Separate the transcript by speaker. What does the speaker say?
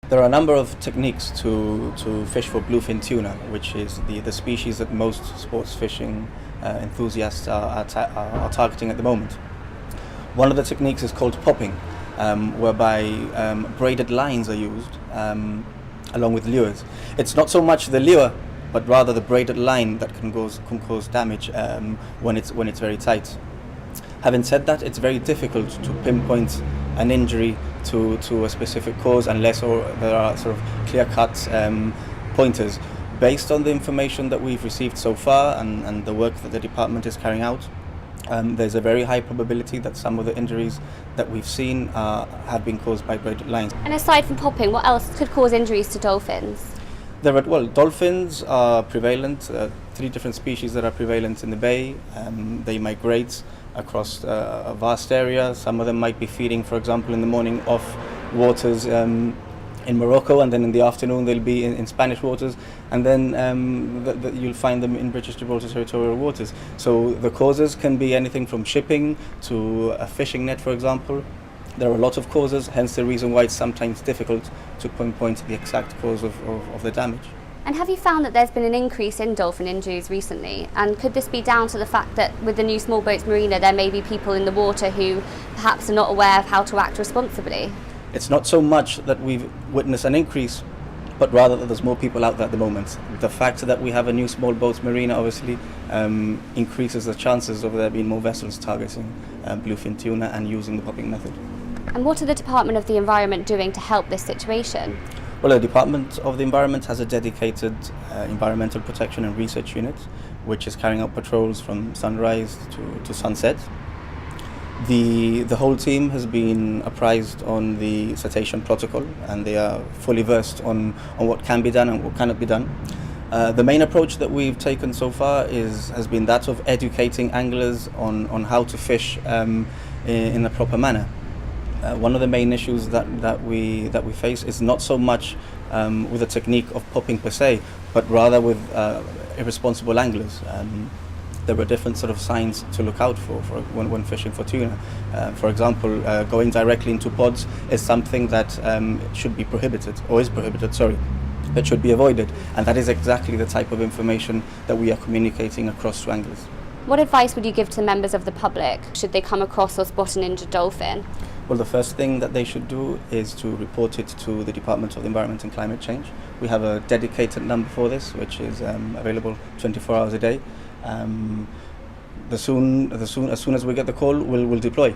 Speaker 1: There are a number of techniques to fish for bluefin tuna, which is the species that most sports fishing enthusiasts are targeting at the moment. One of the techniques is called popping, whereby braided lines are used along with lures. It's not so much the lure, but rather the braided line that can cause damage when it's very tight. Having said that, it's very difficult to pinpoint an injury to a specific cause unless there are sort of clear-cut pointers. Based on the information that we've received so far and the work that the department is carrying out, there's a very high probability that some of the injuries that we've seen have been caused by braided lines.
Speaker 2: And aside from popping, what else could cause injuries to dolphins?
Speaker 1: Dolphins are prevalent, 3 different species that are prevalent in the bay. They migrate across a vast area. Some of them might be feeding, for example, in the morning off waters in Morocco, and then in the afternoon they'll be in Spanish waters, and then you'll find them in British Gibraltar territorial waters. So the causes can be anything from shipping to a fishing net, for example. There are a lot of causes, hence the reason why it's sometimes difficult to pinpoint the exact cause of the damage.
Speaker 2: And have you found that there's been an increase in dolphin injuries recently? And could this be down to the fact that with the new small boats marina, there may be people in the water who perhaps are not aware of how to act responsibly?
Speaker 1: It's not so much that we've witnessed an increase, but rather that there's more people out there at the moment. The fact that we have a new small boats marina obviously increases the chances of there being more vessels targeting bluefin tuna and using the popping method.
Speaker 2: And what are the Department of the Environment doing to help this situation?
Speaker 1: Well, the Department of the Environment has a dedicated environmental protection and research unit, which is carrying out patrols from sunrise to sunset. The whole team has been apprised on the cetacean protocol, and they are fully versed on what can be done and what cannot be done. The main approach that we've taken so far has been that of educating anglers on how to fish in a proper manner. One of the main issues that we face is not so much with the technique of popping per se, but rather with irresponsible anglers. There are different sort of signs to look out for when fishing for tuna. For example, going directly into pods is something that should be prohibited, or is prohibited, sorry. That should be avoided, and that is exactly the type of information that we are communicating across to anglers.
Speaker 2: What advice would you give to members of the public should they come across or spot an injured dolphin?
Speaker 1: Well, the first thing that they should do is to report it to the Department of Environment and Climate Change. We have a dedicated number for this, which is available 24 hours a day. As soon as we get the call, we'll deploy.